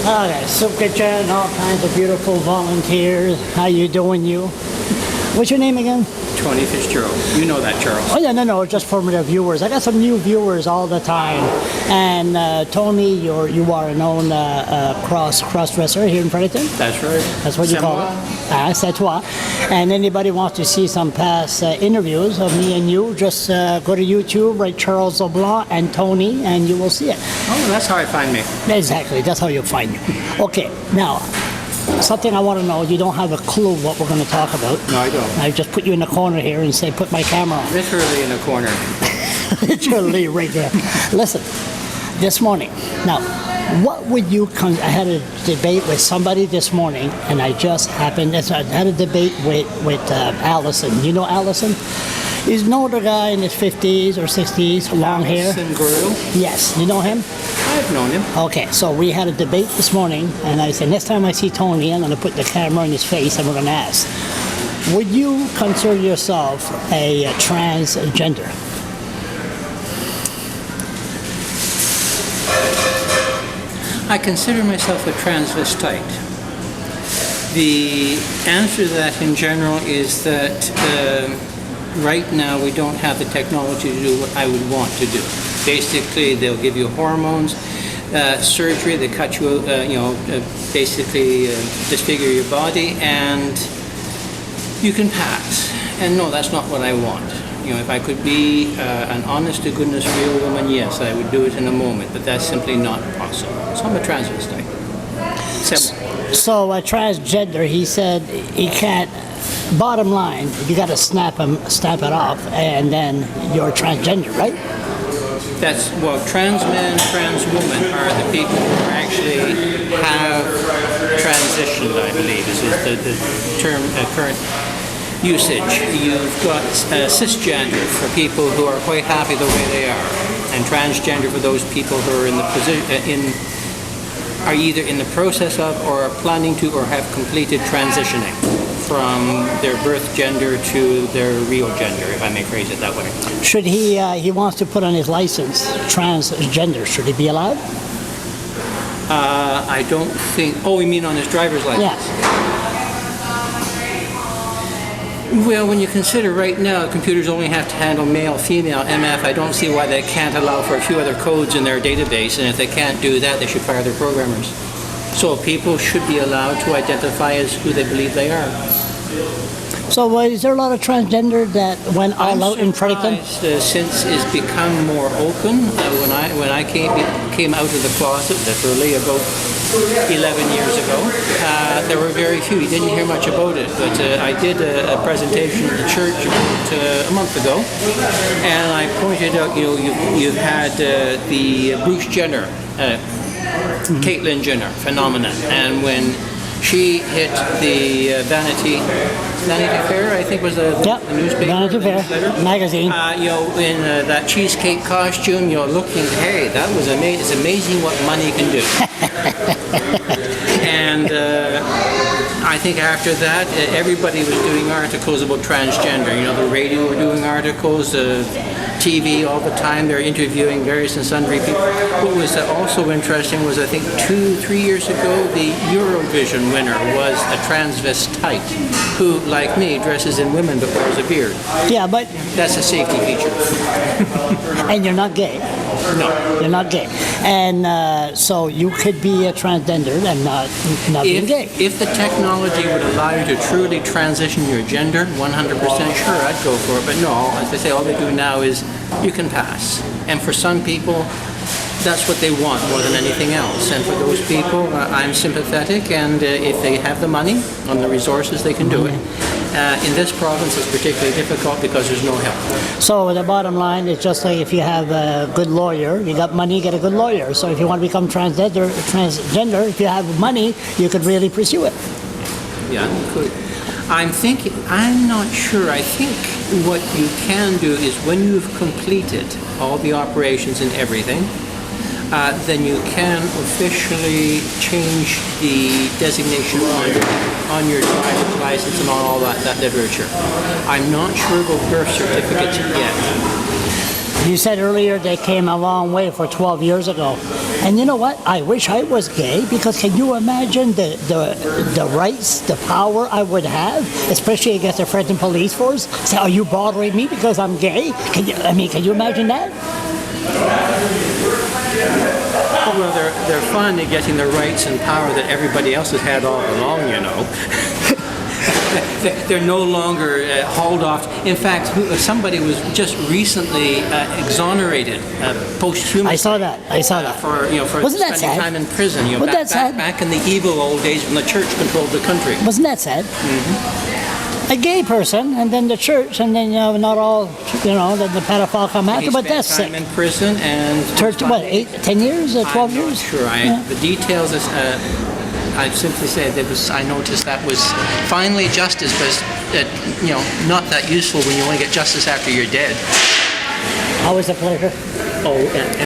Okay, soup kitchen, all kinds of beautiful volunteers. How you doing, you? What's your name again? Tony Fitzgerald. You know that, Charles. Oh yeah, no, just for the viewers. I got some new viewers all the time. And Tony, you are a known cross-dresser here in Fredericton. That's right. That's what you C'est call moi. it. C'est toi. And anybody wants to see some past interviews of me and you, just go to YouTube, write Charles Leblanc and Tony, and you will see it. Oh, that's how I find me. Exactly, that's how you'll find me. Okay, now, something I want to know, you don't have a clue what we're going to talk about. No, I don't. I just put you in the corner here and say, put my camera on. Literally in a corner. Literally right there. Listen, this morning, now, what would you, I had a debate with somebody this morning, and I had a debate with Allison. You know Allison? He's an older guy in his 50s or 60s, long hair. Allison Grew. Yes, you know him? I've known him. Okay, so we had a debate this morning, and I said, next time I see Tony, I'm going to put the camera in his face, and we're going to ask, would you consider yourself a transgender? I consider myself a transvestite. The answer to that in general is that right now we don't have the technology to do what I would want to do. Basically, they'll give you hormones, surgery, they cut you, basically disfigure your body, and you can pass. And no, that's not what I want. You know, if I could be an honest-to-goodness real woman, yes, I would do it in a moment, but that's simply not possible. So I'm a transvestite. So a transgender, he said he can't, bottom line, you got to snap it off, and then you're transgender, right? Trans men, trans women are the people who actually have transitioned, I believe, is the term current usage. You've got cisgender for people who are quite happy the way they are, and transgender for those people who are in the position, are either in the process of or are planning to or have completed transitioning from their birth gender to their real gender, if I may phrase it that way. Should he wants to put on his license transgender, should he be allowed? I don't think, you mean on his driver's license? Yeah. Well, when you consider right now computers only have to handle male, female, MF, I don't see why they can't allow for a few other codes in their database, and if they can't do that, they should fire their programmers. So people should be allowed to identify as who they believe they are. So is there a lot of transgender that went all out in Fredericton? Since it's become more open, when I came out of the closet, literally about 11 years ago, there were very few. You didn't hear much about it, but I did a presentation at the church about a month ago, and I pointed out, you've had the Bruce Jenner, Caitlyn Jenner phenomenon, and when she hit the Vanity Fair, I think was the newspaper. Vanity Fair magazine. In that cheesecake costume, looking, hey, that was amazing. It's amazing what money can do. And I think after that, everybody was doing articles about transgender. The radio were doing articles, TV all the time. They're interviewing various and sundry people. What was also interesting was, I think 2-3 years ago, the Eurovision winner was a transvestite who, like me, dresses in women but wears a beard. Yeah, but that's a safety feature. And you're not gay. No. You're not gay. And so you could be a transgender and not be gay. If the technology would allow you to truly transition your gender, 100% sure, I'd go for it. But no, as they say, all they do now is you can pass. And for some people, that's what they want more than anything else. And for those people, I'm sympathetic, and if they have the money and the resources, they can do it. In this province, it's particularly difficult because there's no help. So the bottom line is just like if you have a good lawyer, you got money, you get a good lawyer. So if you want to become transgender, if you have money, you could really pursue it. Yeah, you could. I'm not sure. I think what you can do is when you've completed all the operations and everything, then you can officially change the designation on your driver's license and on all that literature. I'm not sure about birth certificates yet. You said earlier they came a long way for 12 years ago. And you know what? I wish I was gay, because can you imagine the rights, the power I would have, especially against the French police force? Say, are you bothering me because I'm gay? Can you imagine that? Well, they're finally getting the rights and power that everybody else has had all along, you know. They're no longer hauled off. In fact, somebody was just recently exonerated posthumously. I saw that. For Wasn't that spending sad? time in prison. Wasn't that sad? Back in the evil old days when the church controlled the country. Wasn't that sad? A gay person, and then the church, and then not all, then the pedophile come after. But that's sick. sick. Time in prison and Church, what, 10 years, 12 years? I'm not sure. The details is. I simply said I noticed that was finally justice, but not that useful when you only get justice after you're dead. Always a pleasure. Oh, and